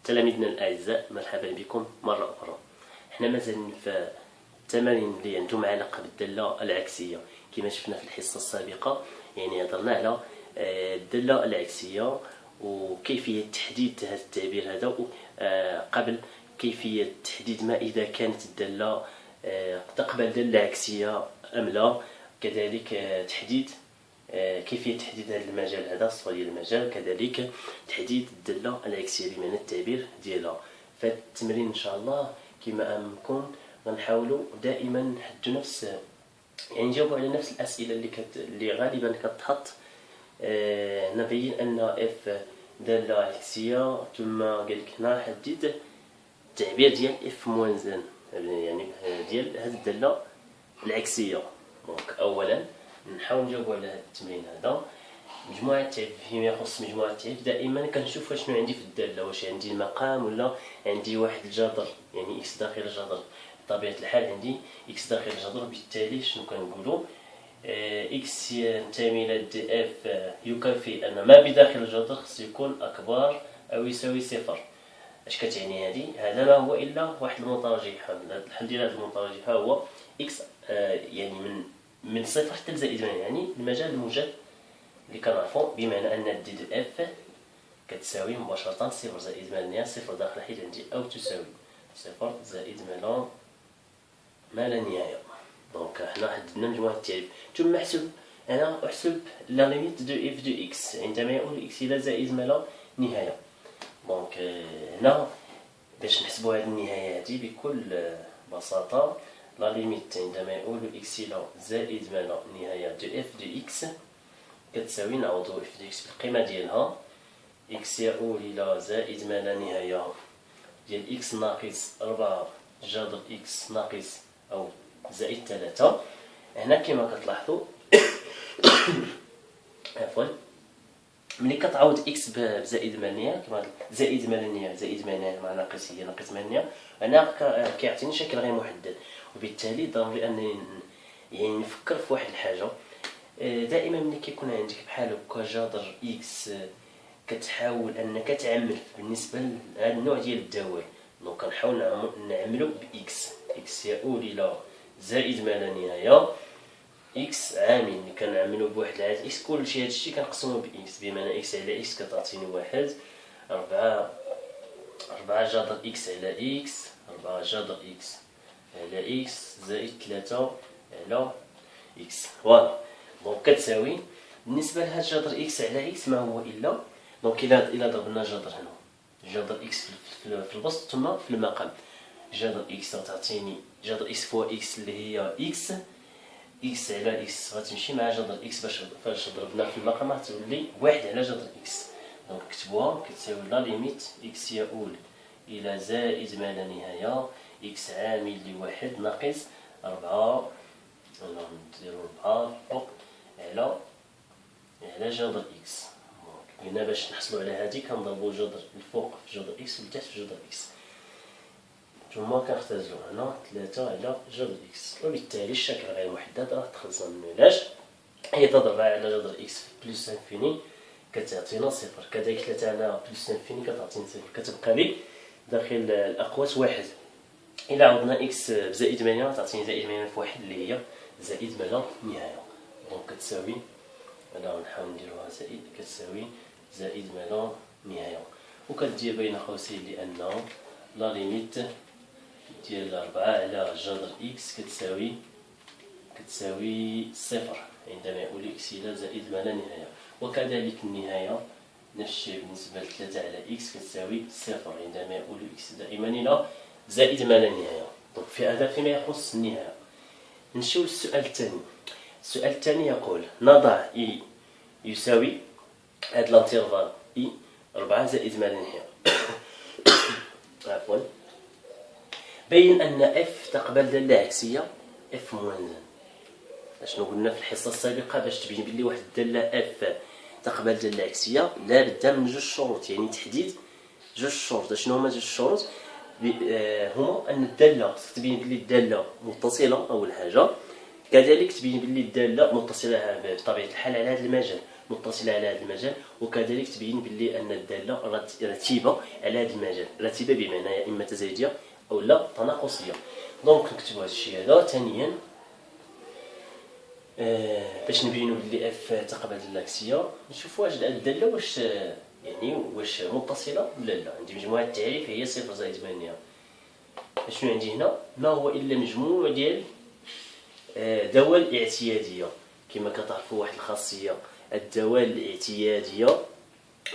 تلاميذنا الأعزاء، مرحبا بكم مرة أخرى. احنا مازالين في التمارين اللي عندهم علاقة بالدالة العكسية. كما شفنا في الحصة السابقة يعني هضرنا على الدالة العكسية وكيفية تحديد هذا التعبير هذا، قبل كيفية تحديد ما إذا كانت الدالة تقبل دالة عكسية أم لا، كذلك تحديد كيفية تحديد هذا المجال هذا الصفر ديال المجال، كذلك تحديد الدالة العكسية بمعنى التعبير ديالها. فالتمرين إن شاء الله كما أمامكم غنحاولوا دائما نحدوا نفس يعني نجاوبوا على نفس الأسئلة اللي غالبا كتحط. نبين أن اف دالة عكسية، ثم قال لك هنا حدد التعبير ديال اف موان زان، يعني ديال هذه الدالة العكسية. دونك أولا نحاول نجاوبوا على هذا التمرين هذا. مجموعة التعريف فيما يخص مجموعة التعريف دائما كنشوف شنو عندي في الدالة، واش عندي المقام ولا عندي واحد الجذر، يعني اكس داخل الجذر. بطبيعة الحال عندي اكس داخل الجذر، بالتالي شنو كنقولوا؟ اكس ينتمي الى دي اف يكافي ان ما بداخل الجذر خص يكون اكبر او يساوي صفر. اش كتعني هذه؟ هذا ما هو الا واحد المترجح. الحل ديال هذه المترجحة هو اكس يعني من صفر حتى لزائد 8، يعني المجال الموجب اللي كنعرفو، بمعنى ان دي دو اف كتساوي مباشرة صفر زائد 8 صفر داخل، حيت عندي او تساوي صفر زائد ما لا نهاية. دونك حنا حددنا مجموعة التعريف، ثم احسب لا ليميت دو اف دو اكس عندما يؤول اكس الى زائد ما لا نهاية. دونك هنا باش نحسبوا هذه النهاية هذه بكل بساطة، لا ليميت عندما يؤول اكس الى زائد ما لا نهاية دو اف دو اكس كتساوي، نعوضو اف دو اكس بالقيمة ديالها، اكس يؤول الى زائد ما لا نهاية ديال اكس ناقص 4 جذر اكس ناقص او زائد 3. هنا كما كتلاحظوا عفوا، ملي كتعوض اكس بزائد 8 كما زائد 8 زائد 8 مع ناقص هي ناقص 8، هنا كيعطيني شكل غير محدد. وبالتالي ضروري انني يعني نفكر في واحد الحاجه. دائما ملي كيكون عندك بحال هكا جذر اكس كتحاول انك تعمل بالنسبه لهذا النوع ديال الدوال. دونك كنحاول نعملو باكس، اكس يؤول الى زائد ما لا نهايه اكس عامل اللي كنعملو بواحد العدد اكس، كلشي هادشي كنقسمو باكس، بمعنى اكس على اكس كتعطيني واحد، 4 جذر اكس على اكس، 4 جذر اكس على اكس زائد 3 على اكس. فوالا دونك كتساوي بالنسبه لهاد جذر اكس على اكس ما هو الا، دونك الا ضربنا جذر هنا جذر اكس في البسط ثم في المقام، جذر اكس تعطيني جذر اكس فوا اكس اللي هي اكس، اكس على اكس غتمشي مع جذر اكس فاش ضربنا في المقام غتولي 1 على جذر اكس. دونك كتبوها كتساوي لا ليميت اكس يؤول الى زائد ما لا نهايه اكس عامل لواحد ناقص 4 نديرو 4 فوق على جذر اكس. هنا باش نحصلوا على هذه كنضربوا جذر الفوق في جذر اكس والتحت في جذر اكس، ثم كنختزلوا هنا 3 على جذر اكس. وبالتالي الشكل غير محدد راه تخلصنا منه. علاش؟ هي تضرب على جذر اكس بلس انفيني كتعطينا صفر، كذلك 3 على بلس انفيني كتعطينا صفر، كتبقى لي داخل الاقواس واحد. الى عوضنا اكس بزائد 8 تعطيني زائد 8 في واحد اللي هي زائد ما لا نهايه. دونك كتساوي، انا نحاول نديروها زائد، كتساوي زائد ما لا نهايه، وكدير بين قوسين لان لا ليميت ديال 4 على جذر اكس كتساوي صفر عندما يؤول اكس الى زائد ما لا نهايه. وكذلك النهايه نفس الشيء بالنسبه ل 3 على اكس كتساوي صفر عندما يؤول اكس دائما الى زائد ما لا نهايه. دونك في هذا فيما يخص النهايه. نمشيو للسؤال الثاني. السؤال الثاني يقول نضع اي يساوي هاد الانترفال اي 4 زائد ما لا نهايه عفوا، بين ان اف تقبل داله عكسيه اف موان زان. شنو قلنا في الحصه السابقه؟ باش تبين بلي واحد الداله اف تقبل داله عكسيه لا بد من جوج شروط، يعني تحديد جوج شروط. شنو هما جوج شروط؟ هما ان الداله خصك تبين بلي الداله متصله اول حاجه، كذلك تبين بلي الداله متصله بطبيعه الحال على هذا المجال، متصله على هذا المجال، وكذلك تبين باللي ان الداله رتيبه على هذا المجال، رتيبه بمعنى يا اما تزايديه او لا تناقصيه. دونك نكتبوا هذا الشيء هذا. ثانيا باش نبينوا بلي اف تقابل العكسيه، نشوفوا واش الداله واش يعني واش متصله ولا لا. عندي مجموعه التعريف هي 0 زائد 8. شنو عندي هنا؟ ما هو الا مجموع ديال دوال اعتياديه. كما كتعرفوا واحد الخاصيه، الدوال الاعتياديه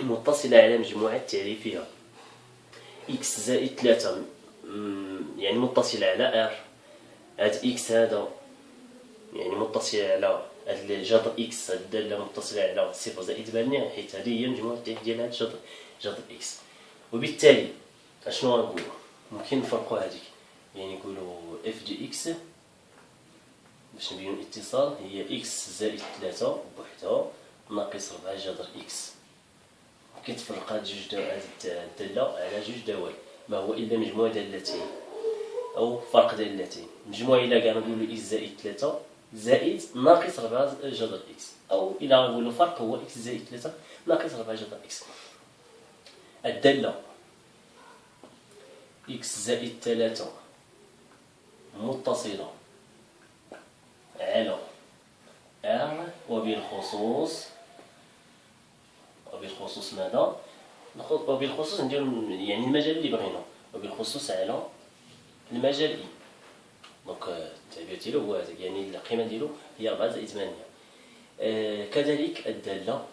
متصله على مجموعه تعريفها. اكس زائد 3 يعني متصله على ار. هاد اكس هذا يعني متصله على هاد الجذر اكس، هاد الداله متصله على 0 زائد 8، حيت هذه هي مجموعه التعريف ديال هاد جذر اكس. وبالتالي اشنو غنقولوا؟ ممكن نفرقوا هذيك، يعني نقولوا اف دي اكس باش نبينوا الاتصال هي اكس زائد 3 بوحدها ناقص 4 جذر اكس. ممكن تفرق هاد الداله على جوج دوال، ما هو الا مجموع دالتين او فرق دالتين. مجموع الا كاع نقولوا اكس زائد 3 زائد ناقص 4 جذر اكس، او الا نقولوا فرق هو اكس زائد 3 ناقص 4 جذر اكس. الداله اكس زائد 3 متصله على ار، وبالخصوص ماذا؟ وبالخصوص نديرو يعني المجال اللي بغينا، وبالخصوص على المجال اي. دونك التعبير ديالو هو هذا، يعني القيمه ديالو هي 4 زائد 8. كذلك الداله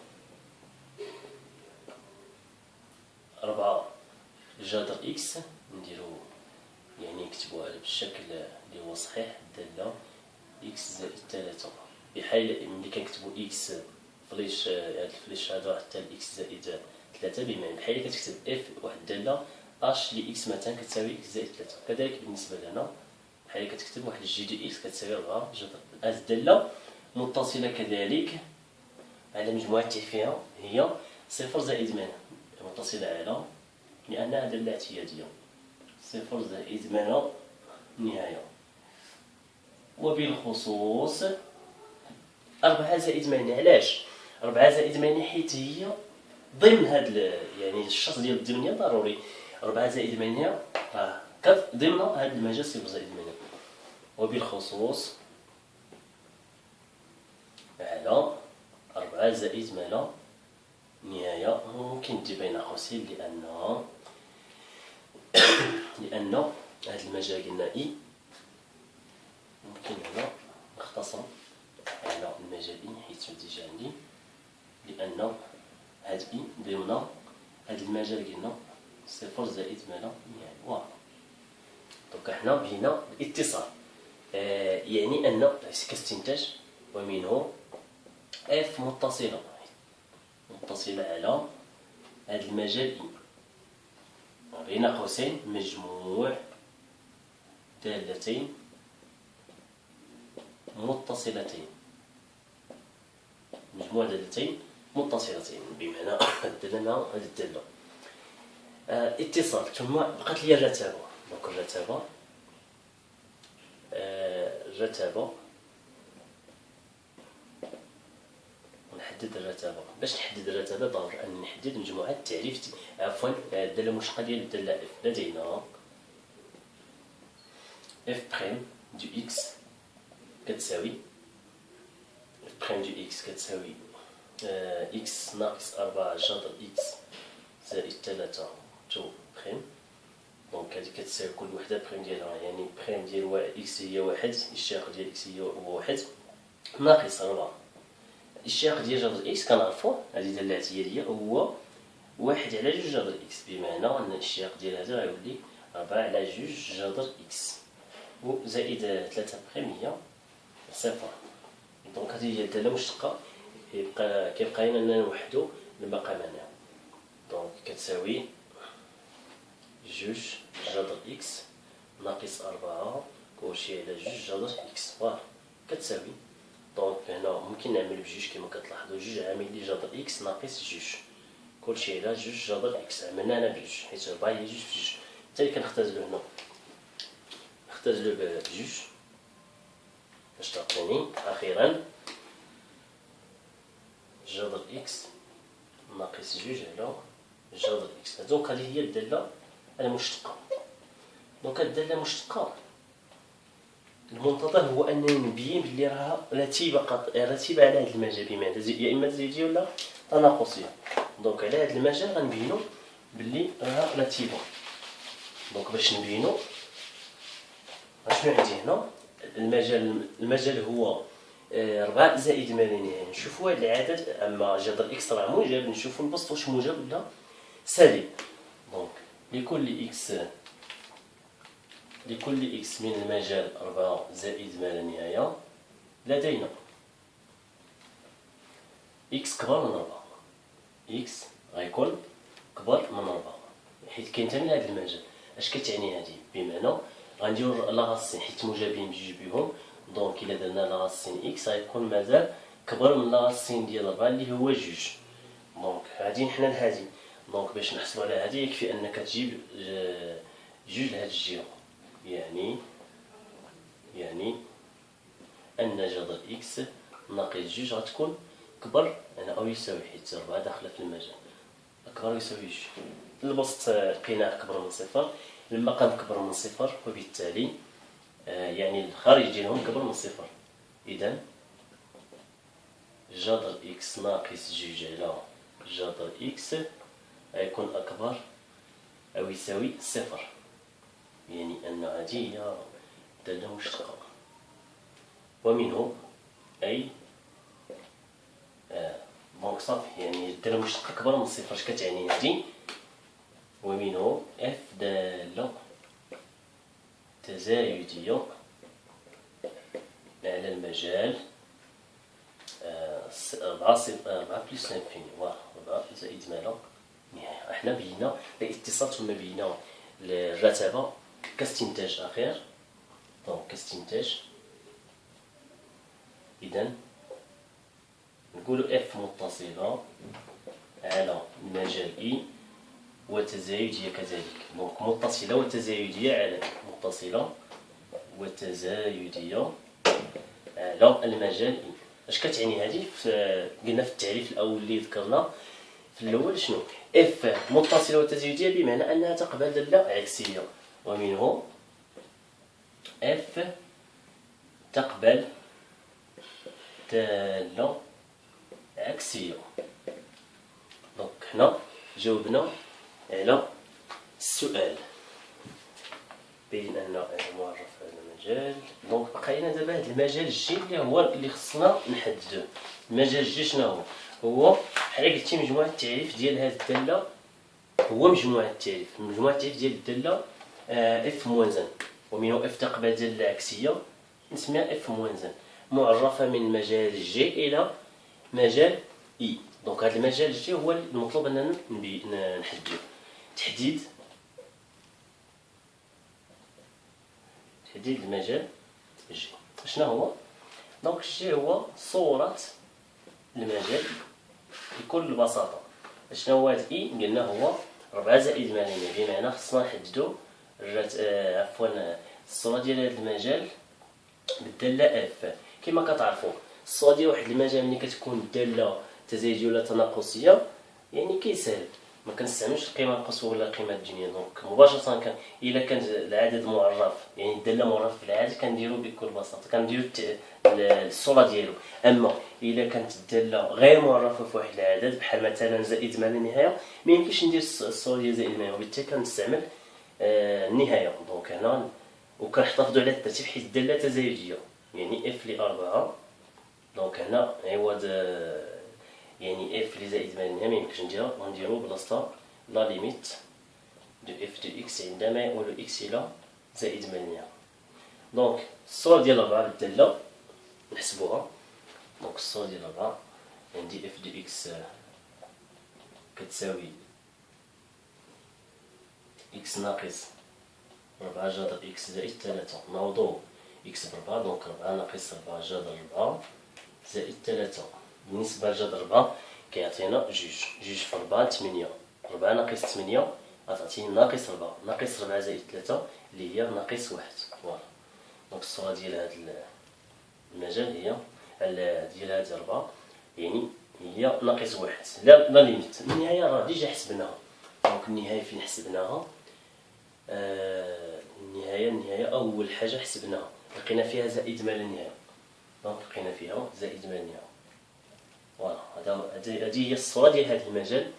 4 جذر اكس نديرو يعني نكتبوها بالشكل اللي هو صحيح. الداله اكس زائد 3 بحال ملي كنكتبو اكس فليش، هاد الفليش هذا حتى الاكس زائد 3 بمعنى بحال كتكتب اف واحد الداله اش لي اكس مثلا كتساوي اكس زائد 3. كذلك بالنسبه لهنا بحال كتكتب واحد جي دي اكس كتساوي 4 جذر. هاد الداله متصله كذلك على مجموعه تعريفها هي 0 زائد 8، متصله على لانها داله اعتياديه 0 زائد 8 نهايه. وبالخصوص 4 زائد 8. علاش 4 زائد 8؟ حيت هي ضمن هاد يعني الشرط ديال الضمنيه ضروري. 4 زائد 8 ضمن هاد المجال 0 زائد 8. وبالخصوص على 4 زائد 8 نهايه. ممكن دير بين قوسين لأن هاد المجال قلنا اي، ممكن هنا نختصر على المجال اي حيت ديجا عندي، لأن هاد اي ضمن هاد المجال قلنا 0 زائد 8 نهاية. واضح. دونك حنا بينا الاتصال، يعني أن كاستنتاج ومنه اف متصلة على هاد المجال اي بين قوسين مجموع دالتين متصلتين. مجموع دالتين متصلتين بمعنى الدالة مع هاد الدالة. اتصال. ثم بقات لي الرتابة. دونك الرتابة نحدد الرتابة. باش نحدد الرتابة ضروري أن نحدد مجموعة التعريف الدالة المشتقة ديال الدالة اف. لدينا اف بريم دو اكس كتساوي اف بريم دو اكس كتساوي اكس ناقص 4 جذر اكس زائد 3 تو بريم. دونك هادي كتساوي كل وحدة بريم ديالها، يعني بريم ديال اكس هي 1، الاشتقاق ديال اكس هو 1 ناقص 4 الاشتقاق ديال جذر اكس كنعرفوه، هادي دالة اعتيادية، هو 1 على 2 جذر اكس، بمعنى ان الاشتقاق ديال هذا غيولي 4 على 2 جذر اكس وزائد 3 بريم هي 0. دونك هذه هي الدالة مشتقة. كيبقى لنا أننا نوحدو المقام هنا. دونك كتساوي 2 جذر اكس ناقص 4 كلشي على 2 جذر اكس. فوالا كتساوي. دونك هنا ممكن نعمل بجوج كما كتلاحظوا، 2 عامل لي جذر اكس ناقص 2 كلشي على 2 جذر اكس. عملنا هنا بجوج حيت 4 هي 2 في 2. حتى كنختزلو هنا، نختزلو بجوج باش تعطيني أخيرا جذر إكس ناقص جوج على جذر إكس. دونك هذه هي الدالة المشتقة. دونك هاد الدالة المشتقة المنتظر هو أنني نبين بلي راها رتيبة رتيبة على هاد المجال، بمعنى يا إما تزايدية ولا تناقصية. دونك على هاد المجال غنبينو بلي راها رتيبة. دونك باش نبينو اشنو عندي هنا، المجال هو 4 زائد ما لا نهاية. نشوفو هاد العدد، أما جذر إكس راه موجب، نشوفو البسط واش موجب ولا سالب. دونك لكل إكس من المجال 4 زائد ما لا نهاية لدينا إكس كبر من 4. إكس غيكون كبر من 4 حيت كاين تاني هاد المجال. اش كتعني هادي؟ بمعنى غنديرو لاغاسين حيت موجبين بجوج بهم. دونك إلا درنا لاغاسين إكس غيكون مازال كبر من لاغاسين ديال 4 اللي هو جوج. دونك غادي حنا لهادي. دونك باش نحسبو على هادي يكفي أنك تجيب جوج لهاد الجهة، يعني أن جذر إكس ناقص جوج غتكون كبر أو يساوي، حيت 4 داخلة في المجال، أكبر يساوي جوج. البسط لقيناه أكبر من صفر، المقام كبر من صفر، وبالتالي يعني الخارج ديالهم كبر من صفر. إذا جذر إكس ناقص جوج على جذر إكس غيكون أكبر أو يساوي صفر، يعني أن هذه هي دالة مشتقة. ومنه أي دونك صافي، يعني الدالة المشتقة كبر من صفر. اش كتعني هادي؟ ومنه اف دالة تزايدية على المجال 4 بلس لانفيني، 4 زائد ما لا نهاية. احنا بينا الاتصال ثم بينا الرتبة كاستنتاج أخير. دونك كاستنتاج، إذا نقولو اف متصلة على المجال إي وتزايدية كذلك. دونك متصلة وتزايدية على متصلة وتزايدية على المجال إي. اش كتعني هذه؟ قلنا في التعريف الأول اللي ذكرنا في الأول شنو؟ اف متصلة وتزايدية بمعنى أنها تقبل دالة عكسية، ومنه اف تقبل دالة عكسية. دونك حنا جاوبنا على السؤال، بين أن معرف على المجال. دونك بقى لنا دابا هاد المجال الجي اللي هو اللي خصنا نحددو. المجال الجي شنو هو؟ بحال قلتي مجموعة التعريف ديال هاد الدالة هو مجموعة التعريف ديال الدالة اف موازن، ومنه اف تقبل دالة عكسية نسميها اف موازن، معرفة من مجال جي إلى مجال إي. دونك هذا المجال الجي هو المطلوب أننا نحددو. تحديد المجال جي شنو هو؟ دونك جي هو صورة المجال بكل بساطة. شنو هو هاد إي؟ قلنا هو 4 زائد ما لا نهاية، بمعنى خصنا نحددو الصورة ديال هاد المجال بالدالة اف. كما كتعرفوا الصورة ديال واحد المجال ملي كتكون الدالة تزايدية ولا تناقصية يعني كيسهل، ما كنستعملش القيمة القصوى ولا القيمة الجنية. دونك مباشرة إلا كان العدد معرف، يعني الدالة معرف في العدد، كنديرو بكل بساطة كنديرو الصورة ديالو. أما إلا كانت الدالة غير معرفة في واحد العدد بحال مثلا زائد ما لا نهاية، ما يمكنش ندير الصورة ديال زائد ما لا نهاية، وبالتالي كنستعمل النهاية. دونك هنا وكنحتفظوا على الترتيب حيت الدالة تزايدية، يعني اف ل4. دونك هنا عوض يعني اف اللي زائد ما لا نهاية ميمكنش نديرو بلاصتها لا ليميت دو اف دو اكس عندما يؤول اكس الى زائد ما لا نهاية. دونك الصورة ديال 4 بالدالة نحسبوها. دونك الصورة ديال 4 عندي اف دو اكس كتساوي اكس ناقص 4 جذر اكس زائد 3. نعوضو اكس ب4، دونك 4 ناقص 4 جذر 4 زائد 3. بالنسبة لجذر 4 كيعطينا جوج في 4 8. 4 ناقص 8 غتعطيني ناقص 4، ناقص 4 زائد 3 اللي هي ناقص 1. فوالا. دونك الصورة ديال هاد المجال هي ديال هاد 4، يعني هي ناقص واحد. لا ليميت النهايه راه ديجا حسبناها. دونك النهايه فين حسبناها؟ النهايه اول حاجه حسبناها لقينا فيها زائد ما لا نهايه. دونك لقينا فيها زائد ما لا نهايه. فوالا هذه هي الصوره ديال هذا المجال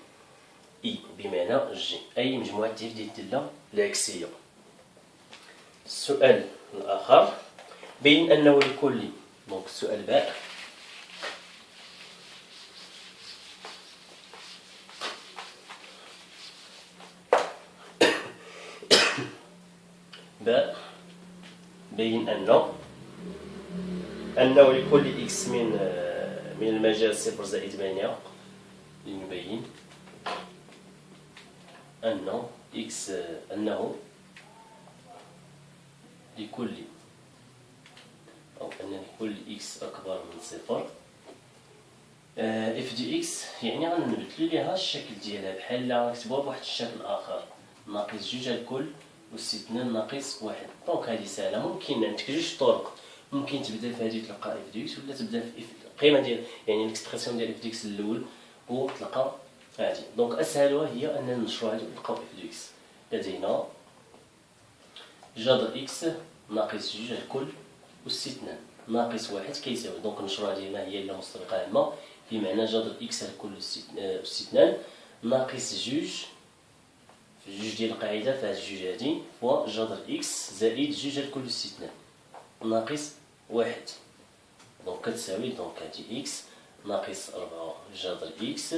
اي بمعنى جي، اي مجموعه ديال الداله العكسيه. السؤال الاخر، بين انه لكل، دونك السؤال باء، بين أنه لكل إكس من المجال صفر زائد مانع، لنبين أنه لكل إكس أكبر من صفر اف دي إكس، يعني غنبدلو ليها الشكل ديالها بحال نكتبوها بواحد الشكل آخر، ناقص جوج الكل واستثنان ناقص واحد. دونك هذه سهله، ممكن عندك جوج طرق، ممكن تبدا في هذه تلقى اف دي اكس، ولا تبدا في القيمه ديال يعني الاكسبرسيون ديال اف دي اكس الاول وتلقى هذه. دونك اسهلها هي اننا نشرو هذه ونلقاو اف دي اكس. لدينا جذر اكس ناقص جوج الكل واستثنان ناقص واحد كيساوي، دونك نشرو هذه ما هي الا مستبقه عامه، بمعنى جذر اكس الكل واستثنان ناقص جوج في جوج ديال القاعده في هاد الجوج هادي فوا جذر اكس زائد جوج الكل استثناء ناقص واحد. دونك كتساوي دونك هادي اكس ناقص 4 جذر اكس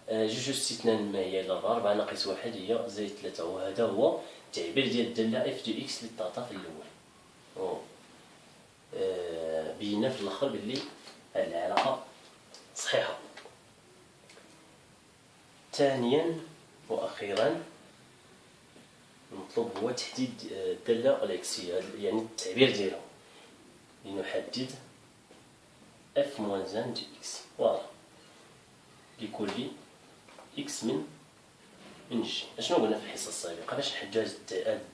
جوج استثناء ما هي الا 4 ناقص واحد هي زائد 3. وهذا هو التعبير ديال الداله اف دي اكس اللي تعطى في الاول. بينا في الاخر باللي هاد العلاقه صحيحه. ثانيا واخيرا المطلوب هو تحديد الدالة العكسية، يعني التعبير ديالها، لنحدد اف موان زان دي اكس. فوالا لكل اكس من جي. اشنو قلنا في الحصة السابقة باش نحددو هاد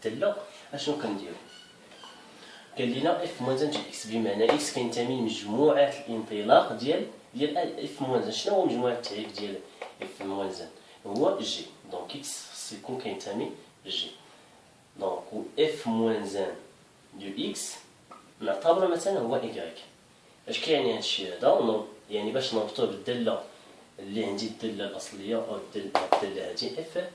الدالة؟ اشنو كنديرو؟ قال لنا اف موان زان دي اكس بمعنى اكس كينتمي لمجموعة الانطلاق ديال اف موان زان. شنو هو مجموعة التعريف ديال اف موان زان؟ هو جي. دونك اكس خصو يكون كينتمي لجي. دونك اف موان زان دو اكس نعتبره مثلا هو ايكغيك. اش كيعني هادشي هذا؟ يعني باش نربطوه بالداله اللي عندي، الداله الاصليه او الداله هادي اف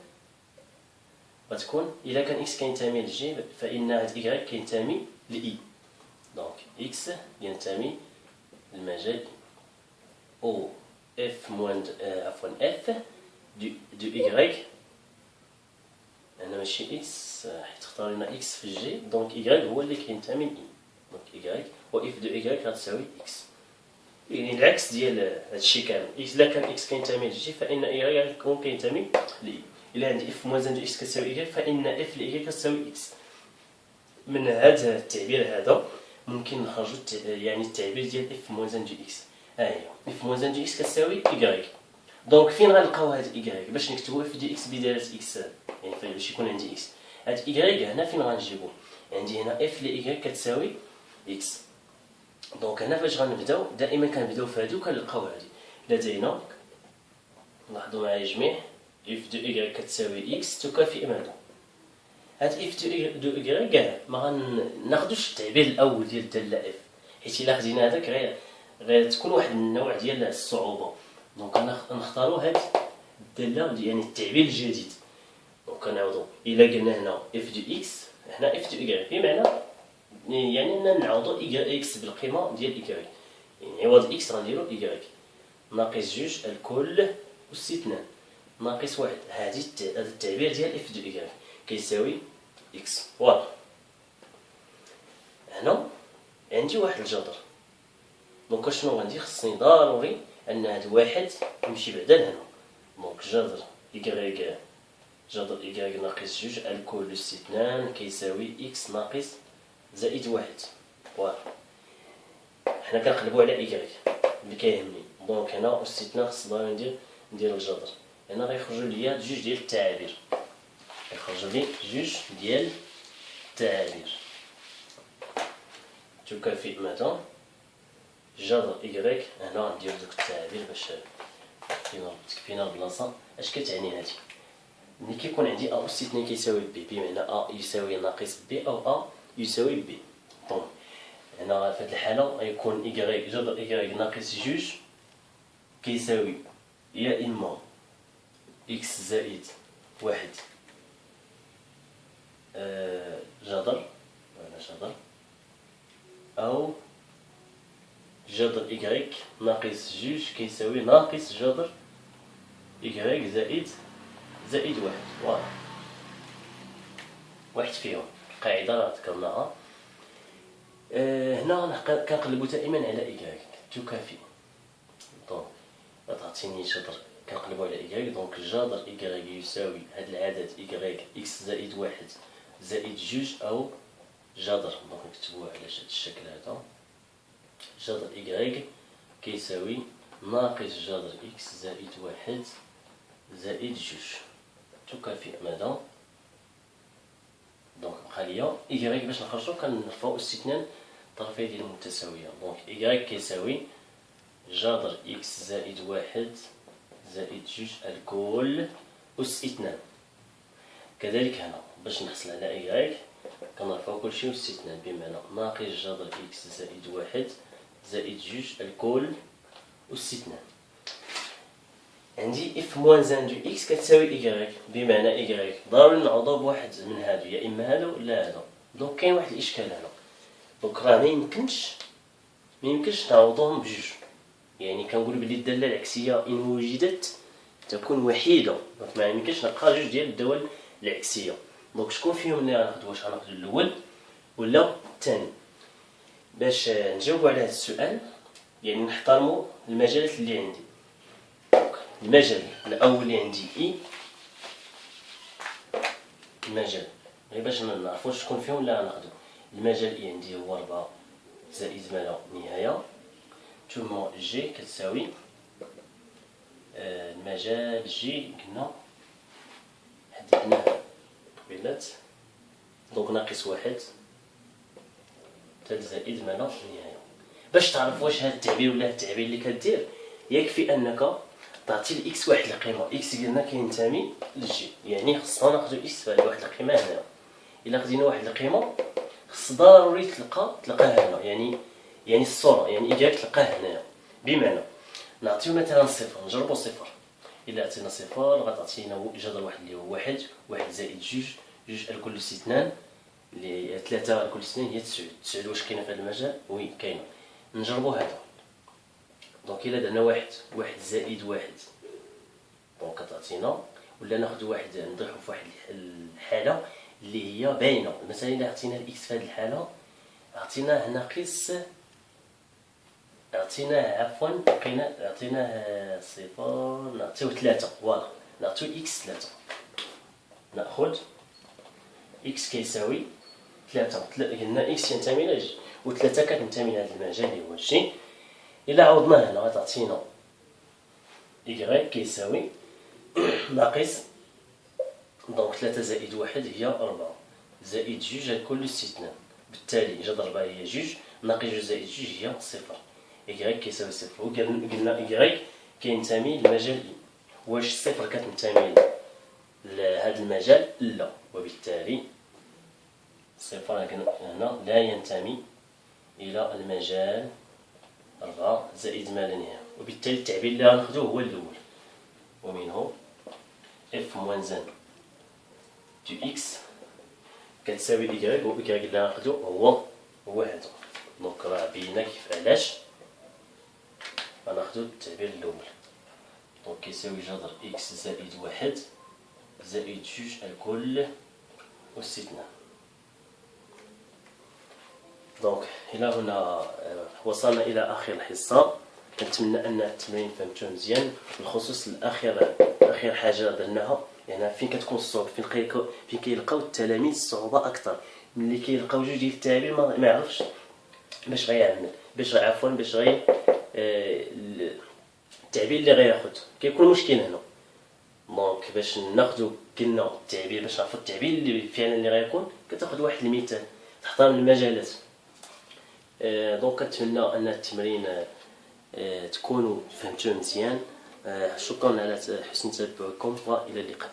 غتكون الا كان اكس كينتمي لجي فان هاد ايكغيك كينتمي لاي. دونك اكس ينتمي للمجال او اف موان عفوا اف دو ايكغيك. هنا ماشي اكس حيت اختارينا اكس في الجي، دونك ايكغيك هو اللي كينتمي لاي. دونك ايكغيك و اف دو ايكغيك غتساوي اكس، يعني العكس ديال هادشي كامل. الا كان اكس كينتمي لجي فان ايكغيك غيكون كينتمي لاي. الا عندي اف موازن دو اكس كتساوي ايكغيك فان اف لايكغيك كتساوي اكس. من هذا التعبير هذا ممكن نخرجوا يعني التعبير ديال اف موازن دو اكس. ها هي اف موازن دو اكس كتساوي ايكغيك. دونك فين غنلقاو هاد ايكغيك باش نكتبو اف دي اكس بداله اكس؟ يعني باش يكون عندي اكس، هاد ايكغيك هنا فين غنجيبو؟ عندي هنا اف لايكغيك كتساوي اكس. دونك هنا فاش غنبداو دائما كنبداو في هادو كنلقاو هادي. لدينا لاحظوا معايا جميع اف دو ايكغيك كتساوي اكس تكافئ ماذا؟ هاد اف دو ايكغيك كاع ما غناخدوش التعبير الاول ديال الداله اف، حيت الا خدينا هذاك غير تكون واحد النوع ديال الصعوبه. دونك نختارو هاد الداله يعني التعبير الجديد. دونك كنعوضو الا قلنا هنا اف دو اكس هنا اف دو ايكغيك بمعنى يعني اننا نعوضو اكس بالقيمه ديال ايكغيك، يعني عوض اكس غنديرو ايكغيك ناقص جوج الكل واستثنان ناقص واحد. هذا التعبير ديال اف دو ايكغيك كيساوي اكس. واضح؟ هنا عندي واحد الجذر، دونك شنو غندير؟ خصني ضروري ان هاد واحد يمشي بعدا لهنا. دونك جذر ايكغيك ناقص جوج الكل استثنان كيساوي اكس ناقص زائد واحد. واضح؟ حنا كنقلبو على ايكغيك اللي كيهمني. دونك هنا استثناء خص ضروري ندير الجذر. هنا غيخرجوا ليا جوج ديال التعابير، غيخرجوا لي جوج ديال التعابير تكافئ ماذا؟ جذر إكغيك. هنا ندير دوك التعابير باش تكفينا البلاصة. اش كتعني هادي؟ ملي كيكون عندي أ أس 2 كيساوي بي، بمعنى أ يساوي ناقص بي أو أ يساوي بي. دونك هنا في هاد الحالة غيكون إكغيك جذر إكغيك ناقص جوج كيساوي يا إما إكس زائد واحد جذر أو جذر إكغيك ناقص جوج كيساوي ناقص جذر إكغيك زائد واحد. فوالا واحد فيهم القاعدة راه ذكرناها. هنا كنقلبو دائما على إكغيك تكافئ. دونك تعطيني جذر كنقلبو على إكغيك، دونك جذر إكغيك يساوي هاد العدد إكغيك إكس زائد واحد زائد جوج أو جذر، دونك نكتبوه على هاد الشكل هذا. جذر إكغيك كيساوي ناقص جذر إكس زائد واحد زائد جوج تكافئ ماذا؟ دونك بقى ليا إكغيك باش نخرجو كنرفعو أس 2 طرفي ديال المتساوية. دونك إكغيك كيساوي جذر إكس زائد واحد زائد جوج الكل أس 2. كذلك هنا باش نحصل على إكغيك كنرفعو كلشي أس 2، بمعنى ناقص جذر إكس زائد واحد زائد جوج الكل أس 2. عندي اف موان ان دو اكس كتساوي إكغيك، بمعنى إكغيك ضروري نعوضو بواحد من هادو، يا إما هادو ولا هادو. دونك كاين واحد الإشكال هنا، دونك راه ميمكنش نعوضوهم بجوج. يعني كنقول بلي الدالة العكسية إن وجدت تكون وحيدة، دونك ميمكنش نلقى جوج ديال الدول العكسية. دونك شكون فيهم اللي غناخدو؟ واش غناخدو الأول ولا الثاني؟ باش نجاوبو على هاد السؤال يعني نحترمو المجالات اللي عندي. المجال الأول اللي عندي إي، المجال غير باش نعرفو شكون فيهم اللي غناخدو. المجال إي عندي هو 4 زائد ما لا نهاية، ثم جي كتساوي المجال جي قلنا حددناه قبيلات، دونك ناقص واحد زائد ما لا نهاية. باش تعرف واش هاد التعبير ولا هاد التعبير اللي كدير، يكفي أنك تعطي الإكس واحد القيمة. إكس قلنا كينتمي للجي، يعني خصنا ناخدو إكس فهاد واحد القيمة هنا. إلا خدينا واحد القيمة خص ضروري تلقاها هنا، يعني الصورة يعني إكغيك تلقاه هنايا. بمعنى نعطيو مثلا صفر، نجربو صفر. إلا عطينا صفر غتعطينا جذر واحد اللي هو واحد زائد جوج الكل أس 2 اللي 3 الكل أس 2 هي 9. 9 واش كاينة في هذا المجال؟ وي كاينة. نجربو هذا. دونك إلا درنا واحد زائد واحد دونك كتعطينا، ولا ناخدو واحد نطيحو في واحد الحالة اللي هي باينة. مثلا إلا عطينا الإكس في هاد الحالة عطيناه ناقص، عطيناه صفر، نعطيو 3. فوالا نعطيو إكس 3. ناخد إكس كيساوي 3. قلنا إكس ينتمي إلى جي و3 كتنتمي لهاد المجال اللي هو جي. إلا عوضناه هنا غتعطينا إكغيك كيساوي ناقص، دونك 3 زائد واحد هي 4 زائد جوج الكل أس 2. بالتالي جذر 4 هي جوج ناقص جوج زائد جوج هي صفر. إكغيك كيساوي صفر. وقلنا إكغيك كينتمي للمجال إي. واش صفر كتنتمي لهذا المجال؟ لا، وبالتالي صفر هنا لا ينتمي إلى المجال 4 زائد ما لا نهاية. وبالتالي التعبير اللي غناخدوه هو الأول، ومنه اف موان زان دو إكس كتساوي إكغيك، و إكغيك اللي غناخدو هو هذا. دونك راه بينا كيف علاش غناخدو التعبير الأول. دونك كيساوي جذر إكس زائد واحد زائد جوج الكل أس 2. دونك إلى هنا وصلنا إلى آخر الحصة. كنتمنى أن التمرين فهمتوه مزيان، بالخصوص آخر حاجة درناها يعني فين كتكون الصعوبة، فين كيلقاو التلاميذ الصعوبة أكثر ملي كيلقاو جوج ديال التعابير ما يعرفش باش غيعمل، باش التعبير اللي غياخد كيكون مشكل هنا. دونك باش ناخدو قلنا التعبير، باش نعرفو التعبير اللي فعلا اللي غيكون، كتاخد واحد المثال تحترم المجالات. دونك كنتمنى ان التمرين تكونوا فهمتوه مزيان. شكرا على حسن تتبعكم والى اللقاء.